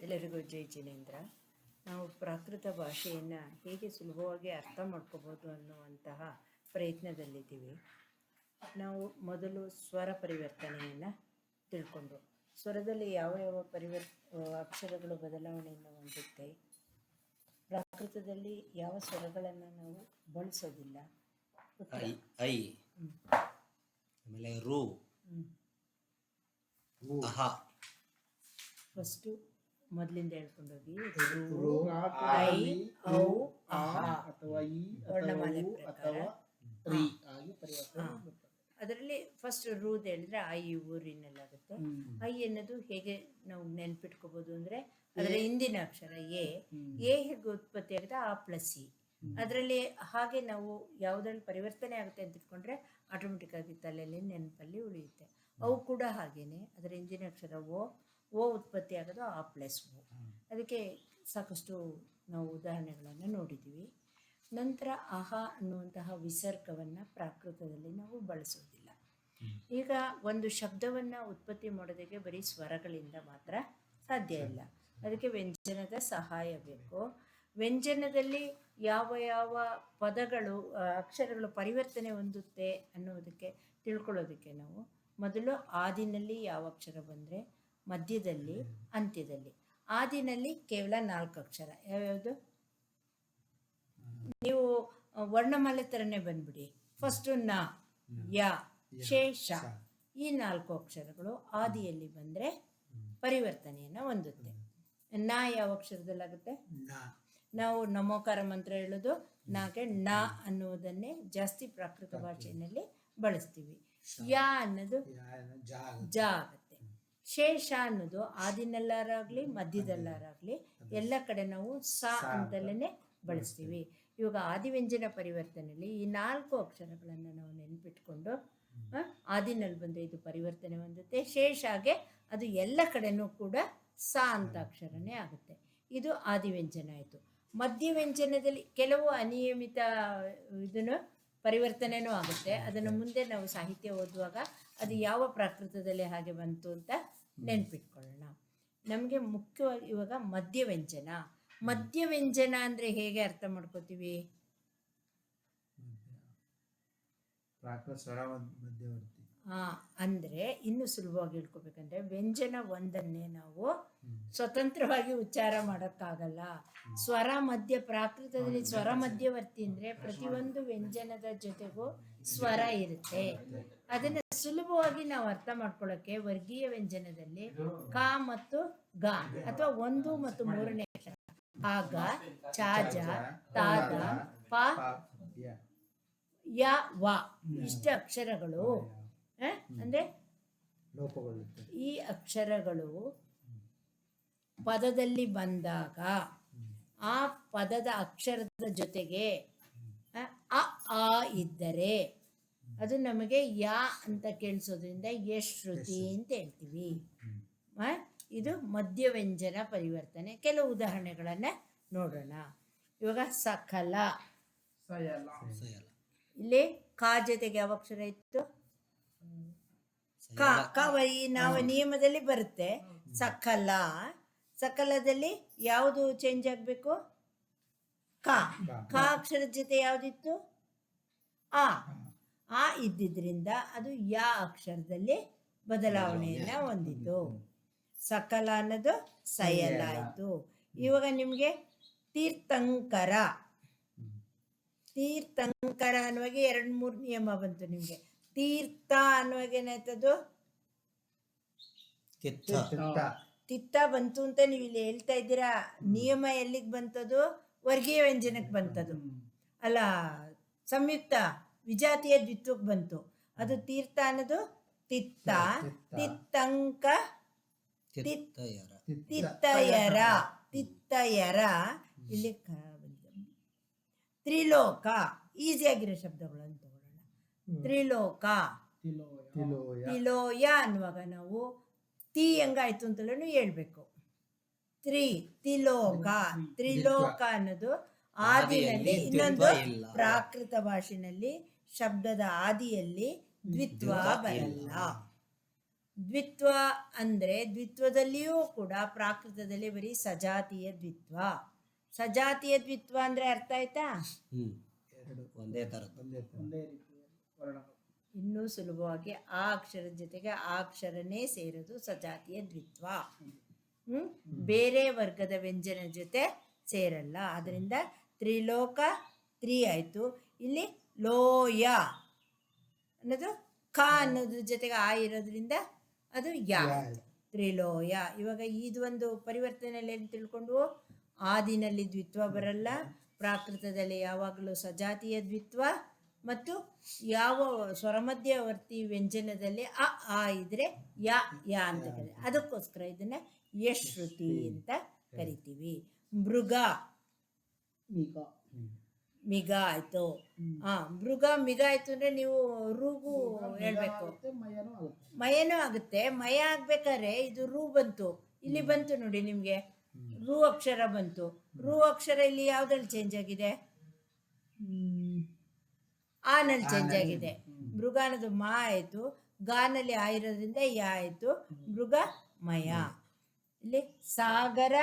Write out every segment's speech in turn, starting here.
ಎಲ್ಲರಿಗೂ ಜೈ ಜಿನೇಂದ್ರ. ನಾವು ಪ್ರಾಕೃತ ಭಾಷೆಯನ್ನು ಹೇಗೆ ಸುಲಭವಾಗಿ ಅರ್ಥ ಮಾಡ್ಕೋಬೋದು ಅನ್ನುವಂತಹ ಪ್ರಯತ್ನದಲ್ಲಿದ್ದೀವಿ. ನಾವು ಮೊದಲು ಸ್ವರ ಪರಿವರ್ತನೆಯನ್ನು ತಿಳ್ಕೊಂಡು, ಸ್ವರದಲ್ಲಿ ಯಾವ ಯಾವ ಅಕ್ಷರಗಳು ಬದಲಾವಣೆಯನ್ನು ಹೊಂದುತ್ತೆ, ಪ್ರಾಕೃತದಲ್ಲಿ ಯಾವ ಸ್ವರಗಳನ್ನು ನಾವು ಬಳಸೋದಿಲ್ಲ. ಐ ಆಮೇಲೆ ರು ಅಹ. ಫಸ್ಟು ಮೊದಲಿಂದ ಹೇಳ್ಕೊಂಡೋಗಿ ರು, ಐ, ಔ, ಅಹ ವರ್ಣಮಾಲೆ ಪ್ರಕಾರ. ಅದರಲ್ಲಿ ಫಸ್ಟ್ ರೂದ್ ಹೇಳಿದ್ರೆ ಐ ಊರಿನಲ್ಲಾಗುತ್ತೆ. ಐ ಅನ್ನೋದು ಹೇಗೆ ನಾವು ನೆನ್ಪಿಟ್ಕೋಬಹುದು ಅಂದರೆ, ಅದರ ಹಿಂದಿನ ಅಕ್ಷರ ಎ ಹೇಗೆ ಉತ್ಪತ್ತಿ ಆಗುತ್ತೆ ಆ ಪ್ಲಸ್ ಇ. ಅದರಲ್ಲಿ ಹಾಗೆ ನಾವು ಯಾವುದ್ರಲ್ಲಿ ಪರಿವರ್ತನೆ ಆಗುತ್ತೆ ಅಂತ ಇಟ್ಕೊಂಡ್ರೆ ಆಟೋಮೆಟಿಕ್ ಆಗಿ ತಲೆಯಲ್ಲಿ ನೆನಪಲ್ಲಿ ಉಳಿಯುತ್ತೆ. ಅವು ಕೂಡ ಹಾಗೇನೆ, ಅದರ ಹಿಂದಿನ ಅಕ್ಷರ ಓ ಉತ್ಪತ್ತಿ ಆಗೋದು ಆ ಪ್ಲಸ್ ಓ. ಅದಕ್ಕೆ ಸಾಕಷ್ಟು ನಾವು ಉದಾಹರಣೆಗಳನ್ನು ನೋಡಿದ್ದೀವಿ. ನಂತರ ಅಹ ಅನ್ನುವಂತಹ ವಿಸರ್ಗವನ್ನು ಪ್ರಾಕೃತದಲ್ಲಿ ನಾವು ಬಳಸೋದಿಲ್ಲ. ಈಗ ಒಂದು ಶಬ್ದವನ್ನು ಉತ್ಪತ್ತಿ ಮಾಡೋದಕ್ಕೆ ಬರೀ ಸ್ವರಗಳಿಂದ ಮಾತ್ರ ಸಾಧ್ಯ ಇಲ್ಲ, ಅದಕ್ಕೆ ವ್ಯಂಜನದ ಸಹಾಯ ಬೇಕು. ವ್ಯಂಜನದಲ್ಲಿ ಯಾವ ಯಾವ ಪದಗಳು ಅಕ್ಷರಗಳು ಪರಿವರ್ತನೆ ಹೊಂದುತ್ತೆ ಅನ್ನೋದಕ್ಕೆ ತಿಳ್ಕೊಳ್ಳೋದಕ್ಕೆ ನಾವು ಮೊದಲು ಆದಿನಲ್ಲಿ ಯಾವ ಅಕ್ಷರ ಬಂದರೆ, ಮಧ್ಯದಲ್ಲಿ, ಅಂತ್ಯದಲ್ಲಿ. ಆದಿನಲ್ಲಿ ಕೇವಲ 4 ಅಕ್ಷರ. ಯಾವ್ಯಾವುದು? ನೀವು ವರ್ಣಮಾಲೆ ಥರನೇ ಬಂದ್ಬಿಡಿ. ಫಸ್ಟು ನ, ಯ, ಶೇಷ, ಈ 4 ಅಕ್ಷರಗಳು ಆದಿಯಲ್ಲಿ ಬಂದರೆ ಪರಿವರ್ತನೆಯನ್ನು ಹೊಂದುತ್ತೆ. ನ ಯಾವ ಅಕ್ಷರದಲ್ಲಾಗುತ್ತೆ? ನಾವು ನಮೋಕಾರ ಮಂತ್ರ ಹೇಳೋದು ನಾಗೆ ನ ಅನ್ನುವುದನ್ನೇ ಜಾಸ್ತಿ ಪ್ರಾಕೃತ ಭಾಷೆಯಲ್ಲಿ ಬಳಸ್ತೀವಿ. ಯ ಅನ್ನೋದು ಜ ಆಗುತ್ತೆ. ಶೇಷ ಅನ್ನೋದು ಆದಿನಲ್ಲಾರಾಗಲಿ ಮಧ್ಯದಲ್ಲಾರಾಗಲಿ ಎಲ್ಲ ಕಡೆ ನಾವು ಸ ಅಂತಲೇ ಬಳಸ್ತೀವಿ. ಇವಾಗ ಆದಿವ್ಯಂಜನ ಪರಿವರ್ತನೆಯಲ್ಲಿ ಈ 4 ಅಕ್ಷರಗಳನ್ನು ನಾವು ನೆನ್ಪಿಟ್ಕೊಂಡು ಆದಿನಲ್ಲಿ ಬಂದರೆ ಇದು ಪರಿವರ್ತನೆ ಹೊಂದುತ್ತೆ. ಶೇಷಾಗೆ ಅದು ಎಲ್ಲ ಕಡೆನೂ ಕೂಡ ಸ ಅಂತ ಅಕ್ಷರನೇ ಆಗುತ್ತೆ. ಇದು ಆದಿವ್ಯಂಜನ ಆಯಿತು. ಮಧ್ಯವ್ಯಂಜನದಲ್ಲಿ ಕೆಲವು ಅನಿಯಮಿತ ಇದನ್ನು ಪರಿವರ್ತನೆಯೂ ಆಗುತ್ತೆ. ಅದನ್ನು ಮುಂದೆ ನಾವು ಸಾಹಿತ್ಯ ಓದುವಾಗ ಅದು ಯಾವ ಪ್ರಾಕೃತದಲ್ಲಿ ಹಾಗೆ ಬಂತು ಅಂತ ನೆನ್ಪಿಟ್ಕೊಳ್ಳೋಣ. ನಮಗೆ ಮುಖ್ಯವಾಗಿ ಇವಾಗ ಮಧ್ಯವ್ಯಂಜನ. ಮಧ್ಯವ್ಯಂಜನ ಅಂದರೆ ಹೇಗೆ ಅರ್ಥ ಮಾಡ್ಕೋತೀವಿ? ಅಂದರೆ ಇನ್ನು ಸುಲಭವಾಗಿ ಹೇಳ್ಕೊಬೇಕಂದ್ರೆ, ವ್ಯಂಜನ ಒಂದನ್ನೇ ನಾವು ಸ್ವತಂತ್ರವಾಗಿ ಉಚ್ಚಾರ ಮಾಡೋಕ್ಕಾಗಲ್ಲ. ಸ್ವರ ಮಧ್ಯ, ಪ್ರಾಕೃತದಲ್ಲಿ ಸ್ವರ ಮಧ್ಯವರ್ತಿ ಅಂದರೆ ಪ್ರತಿಯೊಂದು ವ್ಯಂಜನದ ಜೊತೆಗೂ ಸ್ವರ ಇರುತ್ತೆ. ಅದನ್ನು ಸುಲಭವಾಗಿ ನಾವು ಅರ್ಥ ಮಾಡ್ಕೊಳ್ಳೋಕ್ಕೆ ವರ್ಗೀಯ ವ್ಯಂಜನದಲ್ಲಿ ಕ ಮತ್ತು ಗ ಅಥವಾ 1 ಮತ್ತು 3ನೇ ಅಕ್ಷರ ಆಗ, ಚಾಜ, ತಾದ, ಪ, ಯ, ವ ಇಷ್ಟು ಅಕ್ಷರಗಳು ಅಂದರೆ ಈ ಅಕ್ಷರಗಳು ಪದದಲ್ಲಿ ಬಂದಾಗ ಆ ಪದದ ಅಕ್ಷರದ ಜೊತೆಗೆ ಆ ಇದ್ದರೆ ಅದು ನಮಗೆ ಯಾ ಅಂತ ಕೇಳಿಸೋದ್ರಿಂದ ಯಶ್ರುತಿ ಅಂತ ಹೇಳ್ತೀವಿ. ಇದು ಮಧ್ಯವ್ಯಂಜನ ಪರಿವರ್ತನೆ. ಕೆಲವು ಉದಾಹರಣೆಗಳನ್ನು ನೋಡೋಣ. ಇವಾಗ ಸಕಲ, ಇಲ್ಲಿ ಕಾ ಜೊತೆಗೆ ಯಾವ ಅಕ್ಷರ ಇತ್ತು? ಕ ನಾವು ನಿಯಮದಲ್ಲಿ ಬರುತ್ತೆ. ಸಕಲ, ಸಕಲದಲ್ಲಿ ಯಾವುದು ಚೇಂಜ್ ಆಗಬೇಕು? ಕ ಅಕ್ಷರದ ಜೊತೆ ಯಾವುದಿತ್ತು? ಆ ಇದ್ದಿದ್ರಿಂದ ಅದು ಯಾ ಅಕ್ಷರದಲ್ಲಿ ಬದಲಾವಣೆಯನ್ನು ಹೊಂದಿತು. ಸಕಲ ಅನ್ನೋದು ಸಯಲ ಆಯಿತು. ಇವಾಗ ನಿಮಗೆ ತೀರ್ಥಂಕರ, ತೀರ್ಥಂಕರ ಅನ್ನುವಾಗ 2-3 ನಿಯಮ ಬಂತು ನಿಮಗೆ. ತೀರ್ಥ ಅನ್ನುವಾಗ ಏನಾಯ್ತದು? ತಿತ್ತ ಬಂತು ಅಂತ ನೀವು ಇಲ್ಲಿ ಹೇಳ್ತಾ ಇದ್ದೀರಾ. ನಿಯಮ ಎಲ್ಲಿಗೆ ಬಂತದು? ವರ್ಗೀಯ ವ್ಯಂಜನಕ್ಕೆ ಬಂತದು ಅಲ್ಲ, ಸಂಯುಕ್ತ ವಿಜಾತಿಯ ದ್ವಿತ್ವಕ್ಕೆ ಬಂತು. ಅದು ತೀರ್ಥ ಅನ್ನೋದು ತಿತ್ತ, ತಿತ್ತಂಕ, ತಿತ್ತಯರ, ತಿತ್ತಯರ. ಇಲ್ಲಿ ತ್ರಿಲೋಕ, ಈಸಿಯಾಗಿರೋ ಶಬ್ದಗಳನ್ನು ತಗೊಳ್ಳೋಣ. ತ್ರಿಲೋಕ, ತಿಲೋಯ ಅನ್ನುವಾಗ ನಾವು ತಿ ಹೆಂಗಾಯ್ತು ಅಂತಲೂ ಹೇಳ್ಬೇಕು. ತಿಲೋಕ, ತ್ರಿಲೋಕ ಅನ್ನೋದು ಆದಿನಲ್ಲಿ. ಇನ್ನೊಂದು ಪ್ರಾಕೃತ ಭಾಷೆಯಲ್ಲಿ ಶಬ್ದದ ಆದಿಯಲ್ಲಿ ದ್ವಿತ್ವ ಬರಲ್ಲ. ದ್ವಿತ್ವ ಅಂದರೆ ದ್ವಿತ್ವದಲ್ಲಿಯೂ ಕೂಡ ಪ್ರಾಕೃತದಲ್ಲಿ ಬರೀ ಸಜಾತಿಯ ದ್ವಿತ್ವ. ಸಜಾತಿಯ ದ್ವಿತ್ವ ಅಂದರೆ ಅರ್ಥ ಆಯ್ತಾ? ಒಂದೇ ಥರದ್ದು. ಒಂದೇ ರೀತಿಯ ವರ್ಣಗಳು. ಇನ್ನೂ ಸುಲಭವಾಗಿ ಆ ಅಕ್ಷರದ ಜೊತೆಗೆ ಆ ಅಕ್ಷರನೇ ಸೇರೋದು ಸಜಾತಿಯ ದ್ವಿತ್ವ. ಬೇರೆ ವರ್ಗದ ವ್ಯಂಜನ ಜೊತೆ ಸೇರಲ್ಲ. ಅದರಿಂದ ತ್ರಿಲೋಕ 3 ಆಯಿತು. ಇಲ್ಲಿ ಲೋಯ ಅನ್ನೋದು ಕ ಅನ್ನೋದ್ರ ಜೊತೆಗೆ ಆ ಇರೋದ್ರಿಂದ ಅದು ಯಾ ಆಯ್ತು. ತ್ರಿಲೋಯ. ಇವಾಗ ಇದು ಒಂದು ಪರಿವರ್ತನೆಯಲ್ಲಿ ಏನು ತಿಳ್ಕೊಂಡು, ಆದಿನಲ್ಲಿ ದ್ವಿತ್ವ ಬರಲ್ಲ, ಪ್ರಾಕೃತದಲ್ಲಿ ಯಾವಾಗಲೂ ಸಜಾತಿಯ ದ್ವಿತ್ವ, ಮತ್ತು ಯಾವ ಸ್ವರಮಧ್ಯವರ್ತಿ ವ್ಯಂಜನದಲ್ಲಿ ಅ ಆ ಇದ್ರೆ ಯಾ ಯಾ ಅಂತ ಕರೀತೀವಿ. ಅದಕ್ಕೋಸ್ಕರ ಇದನ್ನ ಯಶ್ರುತಿ ಅಂತ ಕರಿತೀವಿ. ಮೃಗ ಈಗ ಮಿಗ ಆಯ್ತು. ಮೃಗ ಮಿಗ ಆಯ್ತು ಅಂದ್ರೆ ನೀವು ರೂಗು ಹೇಳ್ಬೇಕು. ಆಗುತ್ತೆ, ಮಯನೂ ಆಗುತ್ತೆ. ಮಯನೂ ಆಗುತ್ತೆ. ಮಯ ಆಗ್ಬೇಕಾದ್ರೆ ಇದು ರೂ ಬಂತು, ಇಲ್ಲಿ ಬಂತು ನೋಡಿ ನಿಮ್ಗೆ ರೂ ಅಕ್ಷರ ಬಂತು. ರೂ ಅಕ್ಷರ ಇಲ್ಲಿ ಯಾವ್ದ್ರಲ್ಲಿ ಚೇಂಜ್ ಆಗಿದೆ? ಆನಲ್ಲಿ ಚೇಂಜ್ ಆಗಿದೆ. ಮೃಗ ಅನ್ನೋದು ಮಾ ಆಯ್ತು, ಗಾನಲ್ಲಿ ಆ ಇರೋದ್ರಿಂದ ಯಾ ಆಯ್ತು. ಮೃಗ ಮಯ. ಇಲ್ಲಿ ಸಾಗರ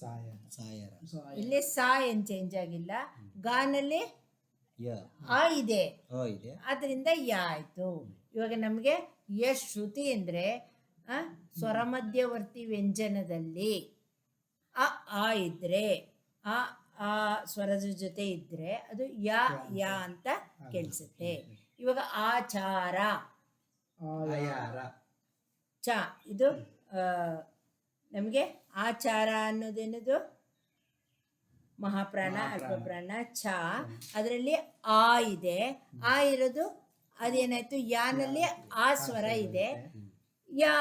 ಸಾಯರ. ಸಾಯರ. ಇಲ್ಲಿ ಸಾ ಏನ್ ಚೇಂಜ್ ಆಗಿಲ್ಲ. ಗಾನಲ್ಲಿ ಯ ಆ ಇದೆ, ಇದೆ. ಅದರಿಂದ ಯಾ ಆಯ್ತು. ಇವಾಗ ನಮಗೆ ಯಶ್ ಶ್ರುತಿ ಅಂದ್ರೆ ಸ್ವರಮಧ್ಯವರ್ತಿ ವ್ಯಂಜನದಲ್ಲಿ ಅ ಆ ಇದ್ರೆ, ಆ ಆ ಸ್ವರದ ಜೊತೆ ಇದ್ರೆ ಅದು ಯಾ ಯಾ ಅಂತ ಕೇಳಿಸುತ್ತೆ. ಇವಾಗ ಆಚಾರ ಆಯಾರ. ಚ ಇದು ನಮಗೆ ಆಚಾರ ಅನ್ನೋದೇನದು ಮಹಾಪ್ರಾಣ ಅಲ್ಪಪ್ರಾಣ ಚ. ಅದರಲ್ಲಿ ಆ ಇದೆ, ಆ ಇರೋದು ಅದೇನಾಯ್ತು ಯಾನಲ್ಲಿ ಆ ಸ್ವರ ಇದೆ. ಯಾ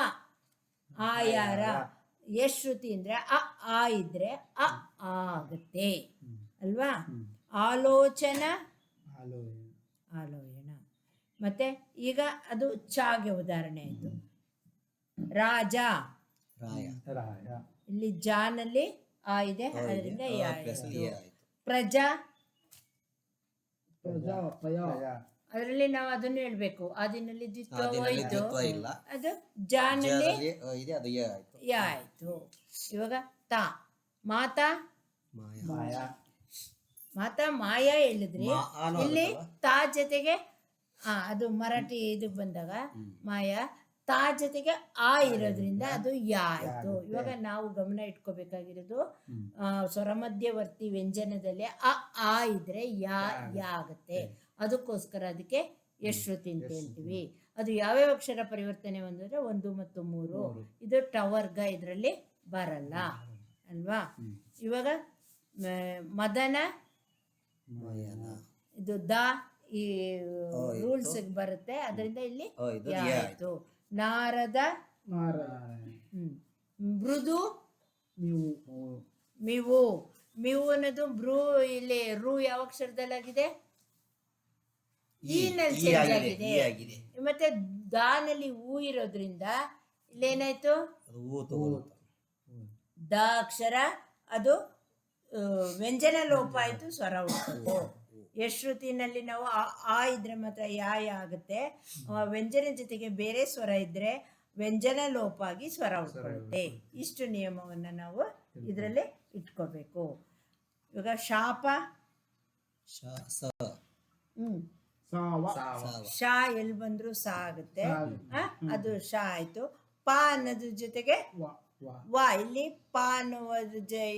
ಆಯಾರ. ಯಶ್ರುತಿ ಅಂದ್ರೆ ಅ ಆ ಇದ್ರೆ ಅ ಆ ಆಗುತ್ತೆ ಅಲ್ವಾ? ಆಲೋಚನ ಆಲೋಯನ. ಮತ್ತೆ ಈಗ ಅದು ಚಾಗೆ ಉದಾಹರಣೆ ಆಯ್ತು. ರಾಜ ರಾಯ. ರಾಯ. ಇಲ್ಲಿ ಜಾನಲ್ಲಿ ಆ ಇದೆ, ಅದರಿಂದ ಯಾ ಆಯ್ತು. ಪ್ರಜಾ ಪ್ರಜಾ ಪಯ. ಅದರಲ್ಲಿ ನಾವು ಅದನ್ನು ಹೇಳ್ಬೇಕು. ಆದಿನಲ್ಲಿ ದ್ವಿತ್ವ ಆದಿನಲ್ಲಿ ಹೋಯ್ತು, ದ್ವಿತ್ವ ಇಲ್ಲ. ಅದು ಜಾನಲ್ಲಿ ಇದೆ, ಅದು ಯ ಆಯ್ತು. ಯಾ ಆಯ್ತು. ಇವಾಗ ತಾ ಮಾತಾ ಮಾಯ. ಮಾಯ. ಮಾತಾ ಮಾಯ ಹೇಳಿದ್ರಿ. ಆನು ಇಲ್ಲಿ ಆಗುತ್ತಲ್ಲ? ತಾ ಜೊತೆಗೆ ಅದು ಮರಾಠಿ ಇದಕ್ಕೆ ಬಂದಾಗ ಮಾಯ ತಾ ಜೊತೆಗೆ ಆ ಇರೋದ್ರಿಂದ ಅದು ಯಾ ಆಯ್ತು. ಇವಾಗ ನಾವು ಗಮನ ಇಟ್ಕೋಬೇಕಾಗಿರೋದು ಸ್ವರಮಧ್ಯವರ್ತಿ ವ್ಯಂಜನದಲ್ಲಿ ಅ ಆ ಇದ್ರೆ ಯಾ ಯಾ ಆಗುತ್ತೆ. ಅದಕ್ಕೋಸ್ಕರ ಅದಕ್ಕೆ ಯಶ್ರುತಿ ಅಂತ ಹೇಳ್ತೀವಿ. ಅದು ಯಾವ್ಯಾವ ಅಕ್ಷರ ಪರಿವರ್ತನೆ ಬಂದ್ರೆ 1 ಮತ್ತು 3. ಇದು ಟವರ್ಗ ಇದರಲ್ಲಿ ಬರಲ್ಲ ಅಲ್ವಾ? ಇವಾಗ ಮದನ ಮಯನ. ಇದು ದ ಈ ರೂಲ್ಸ್ ಬರುತ್ತೆ, ಅದರಿಂದ ಇಲ್ಲಿ ಇದು ಯಾ ಯ ಆಯ್ತು. ನಾರದ ಮೃದು ನೀವು ಮಿವು. ಮಿವು ಅನ್ನೋದು ಬ್ರೂ. ಇಲ್ಲಿ ರೂ ಯಾವ ಅಕ್ಷರದಲ್ಲಾಗಿದೆ? ಈನಲ್ಲಿ ಚೇಂಜ್ ಆಗಿದೆ. ಮತ್ತೆ ದಾನಲ್ಲಿ ಹೂ ಇರೋದ್ರಿಂದ ಇಲ್ಲೇನಾಯ್ತು? ಅದು ಊ ತಗೊಳುತ್ತೆ. ದ ಅಕ್ಷರ ಅದು ವ್ಯಂಜನ ಲೋಪ ಆಯ್ತು, ಸ್ವರ ಉಳ್ಕೊಂಡು. ಯಶ್ರುತಿನಲ್ಲಿ ನಾವು ಆ ಇದ್ರೆ ಮಾತ್ರ ಯಾ ಯಾ ಆಗುತ್ತೆ. ವ್ಯಂಜನ ಜೊತೆಗೆ ಬೇರೆ ಸ್ವರ ಇದ್ರೆ ವ್ಯಂಜನ ಲೋಪ ಆಗಿ ಸ್ವರ ಉಳ್ಕೊಳ್ಳುತ್ತೆ. ಇಷ್ಟು ನಿಯಮವನ್ನು ನಾವು ಇದರಲ್ಲಿ ಇಟ್ಕೋಬೇಕು. ಇವಾಗ ಶಾಪ ಸ. ಸಾವ. ಶಾ ಎಲ್ಲಿ ಬಂದ್ರು ಸಾ ಆಗುತ್ತೆ. ಅದು ಶಾ ಆಯ್ತು. ಪಾ ಅನ್ನೋದ್ರ ಜೊತೆಗೆ ವಾ. ಇಲ್ಲಿ ಪಾ ಅನ್ನುವ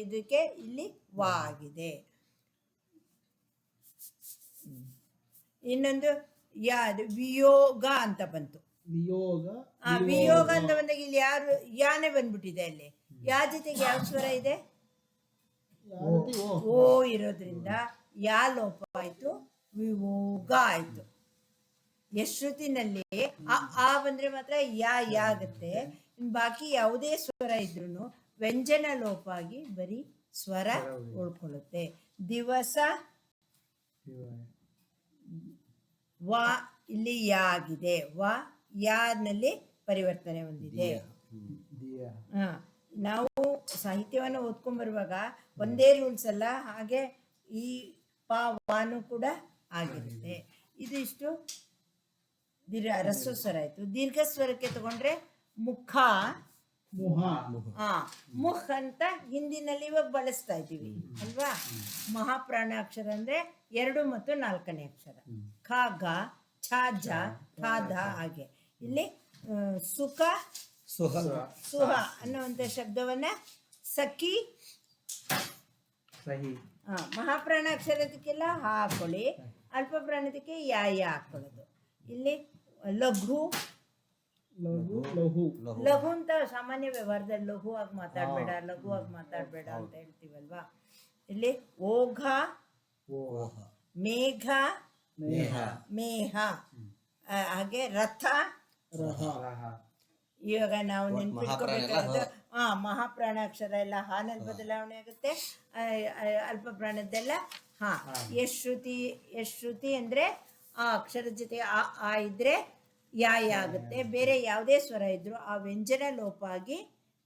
ಇದಕ್ಕೆ ಇಲ್ಲಿ ವಾ ಆಗಿದೆ. ಇನ್ನೊಂದು ಯಾರು ವಿಯೋಗ ಅಂತ ಬಂತು. ವಿಯೋಗ. ವಿಯೋಗ ಅಂತ ಬಂದಾಗ ಇಲ್ಲಿ ಯಾರು ಯಾನೆ ಬಂದ್ಬಿಟ್ಟಿದೆ. ಅಲ್ಲಿ ಯಾ ಜೊತೆಗೆ ಯಾವ ಸ್ವರ ಇದೆ? ಓ ಇರೋದ್ರಿಂದ ಯಾ ಲೋಪ ಆಯ್ತು, ವಿಯೋಗ ಆಯ್ತು. ಯಶ್ರುತಿನಲ್ಲಿ ಆ ಬಂದ್ರೆ ಮಾತ್ರ ಯಾ ಯಾ ಆಗುತ್ತೆ. ಬಾಕಿ ಯಾವುದೇ ಸ್ವರ ಇದ್ರೂ ವ್ಯಂಜನ ಲೋಪ ಆಗಿ ಬರೀ ಸ್ವರ ಉಳ್ಕೊಳ್ಳುತ್ತೆ. ದಿವಸ ವಾ ಇಲ್ಲಿ ಯಾ ಆಗಿದೆ. ವಾ ಯಾನಲ್ಲಿ ಪರಿವರ್ತನೆ ಹೊಂದಿದೆ. ನಾವು ಸಾಹಿತ್ಯವನ್ನು ಓದ್ಕೊಂಡ್ ಬರುವಾಗ ಒಂದೇ ರೂಲ್ಸ್ ಅಲ್ಲ, ಹಾಗೆ ಈ ಪಾ ವಾನು ಕೂಡ ಆಗಿರುತ್ತೆ. ಇದಿಷ್ಟು ರಸ್ವ ಸ್ವರ ಆಯ್ತು. ದೀರ್ಘ ಸ್ವರಕ್ಕೆ ತಗೊಂಡ್ರೆ ಮುಖ, ಮುಹ ಮುಖ್ ಅಂತ ಹಿಂದಿನಲ್ಲಿ ಇವಾಗ ಬಳಸ್ತಾ ಇದ್ದೀವಿ ಅಲ್ವಾ. ಮಹಾಪ್ರಾಣಾಕ್ಷರ ಅಂದ್ರೆ 2 ಮತ್ತು 4ನೇ ಅಕ್ಷರ. ಖ ಗ ಛ ಜ ಠ ಧ ಹಾಗೆ. ಇಲ್ಲಿ ಸುಖ ಸುಹ ಸುಹ ಅನ್ನುವಂಥ ಶಬ್ದವನ್ನ ಸಖಿ, ಮಹಾಪ್ರಾಣಾಕ್ಷರದಕ್ಕೆಲ್ಲ ಹಾಕೊಳ್ಳಿ, ಅಲ್ಪ ಪ್ರಾಣದಕ್ಕೆ ಯಾ ಹಾಕೊಳ್ಳೋದು. ಇಲ್ಲಿ ಲಘು, ಲಘು ಲಘು ಲಘು ಅಂತ ಸಾಮಾನ್ಯ ವ್ಯವಹಾರದಲ್ಲಿ ಲಘುವಾಗಿ ಮಾತಾಡಬೇಡ ಅಂತ ಹೇಳ್ತೀವಲ್ವಾ. ಇಲ್ಲಿ ಓಘ, ಓಹ ಮೇಘ, ಮೇಹ ಮೇಹ, ಹಾಗೆ ರಥ. ರಹ ಇವಾಗ ನಾವು ನೆನ್ಪಿಟ್ಕೋಬೇಕಾದ್ರೆ ಮಹಾಪ್ರಾಣಾಕ್ಷರ ಎಲ್ಲ ಹಾನಲ್ಲಿ ಬದಲಾವಣೆ ಆಗುತ್ತೆ, ಅಲ್ಪ ಪ್ರಾಣದ್ದೆಲ್ಲ ಹಾ. ಯಶ್ರುತಿ ಅಂದ್ರೆ ಆ ಅಕ್ಷರದ ಜೊತೆ ಆ ಇದ್ರೆ ಯಾ ಆಗುತ್ತೆ. ಬೇರೆ ಯಾವುದೇ ಸ್ವರ ಇದ್ರು ಆ ವ್ಯಂಜನ ಲೋಪ ಆಗಿ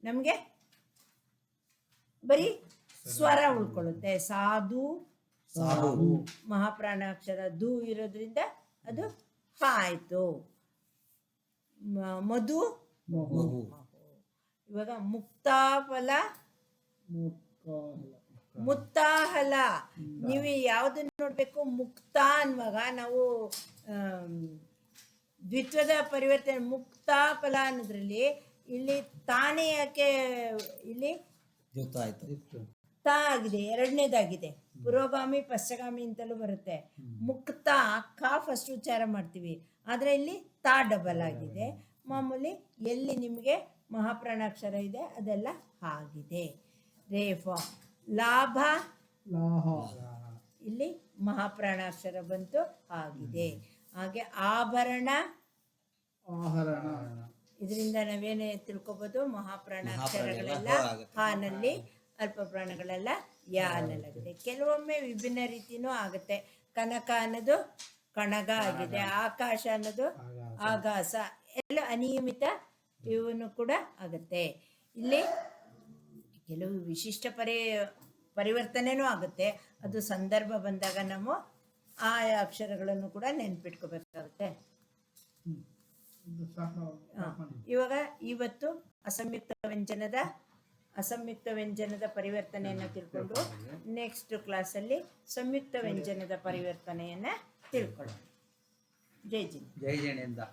ನಮಗೆ ಬರೀ ಸ್ವರ ಉಳ್ಕೊಳ್ಳುತ್ತೆ. ಸಾಧು, ಸಾಧು ಮಹಾಪ್ರಾಣಾಕ್ಷರ ದು ಇರೋದ್ರಿಂದ ಅದು ಹ ಆಯ್ತು. ಮಧು, ಮಹು ಇವಾಗ ಮುಕ್ತಾಫಲ, ಮುತ್ತಾಹಲ. ನೀವು ಯಾವ್ದನ್ನ ನೋಡ್ಬೇಕು? ಮುಕ್ತ ಅನ್ನುವಾಗ ನಾವು ದ್ವಿತ್ವದ ಪರಿವರ್ತನೆ ಮುಕ್ತಾ ಫಲ ಅನ್ನೋದ್ರಲ್ಲಿ ಇಲ್ಲಿ ತಾನೇ ಯಾಕೆ ಇಲ್ಲಿ ತಾ ಆಗಿದೆ, 2ನೇದಾಗಿದೆ. ಪುರೋಗಾಮಿ ಪಶ್ಚಗಾಮಿ ಅಂತಲೂ ಬರುತ್ತೆ. ಮುಕ್ತ ಕಾ ಫಸ್ಟ್ ಉಚ್ಚಾರ ಮಾಡ್ತೀವಿ, ಆದರೆ ಇಲ್ಲಿ ತಾ ಡಬಲ್ ಆಗಿದೆ. ಮಾಮೂಲಿ ಎಲ್ಲಿ ನಿಮಗೆ ಮಹಾಪ್ರಾಣಾಕ್ಷರ ಇದೆ ಅದೆಲ್ಲ ಆಗಿದೆ. ರೇಫ ಲಾಭ, ಇಲ್ಲಿ ಮಹಾಪ್ರಾಣಾಕ್ಷರ ಬಂತು ಆಗಿದೆ. ಹಾಗೆ ಆಭರಣ, ಇದರಿಂದ ನಾವೇನೇ ತಿಳ್ಕೊಬೋದು? ಮಹಾಪ್ರಾಣಾಕ್ಷರಗಳೆಲ್ಲ ಹಾನಲ್ಲಿ, ಅಲ್ಪ ಪ್ರಾಣಗಳೆಲ್ಲ ಯಾನಲ್ಲಾಗಿದೆ. ಕೆಲವೊಮ್ಮೆ ವಿಭಿನ್ನ ರೀತಿನೂ ಆಗುತ್ತೆ. ಕನಕ ಅನ್ನೋದು ಕಣಗ ಆಗಿದೆ, ಆಕಾಶ ಅನ್ನೋದು ಆಗಾಸ, ಎಲ್ಲ ಅನಿಯಮಿತ ಇವನು ಕೂಡ ಆಗುತ್ತೆ. ಇಲ್ಲಿ ಕೆಲವು ವಿಶಿಷ್ಟ ಪರಿವರ್ತನೆನೂ ಆಗುತ್ತೆ. ಅದು ಸಂದರ್ಭ ಬಂದಾಗ ನಾವು ಆ ಅಕ್ಷರಗಳನ್ನು ಕೂಡ ನೆನ್ಪಿಟ್ಕೋಬೇಕಾಗುತ್ತೆ. ಇವಾಗ ಇವತ್ತು ಅಸಂಯುಕ್ತ ವ್ಯಂಜನದ ಪರಿವರ್ತನೆಯನ್ನು ತಿಳ್ಕೊಂಡು ನೆಕ್ಸ್ಟ್ ಕ್ಲಾಸಲ್ಲಿ ಸಂಯುಕ್ತ ವ್ಯಂಜನದ ಪರಿವರ್ತನೆಯನ್ನು ತಿಳ್ಕೊಳ್ಳೋಣ. ಜೈ ಜಿನೇಂದ್ರ.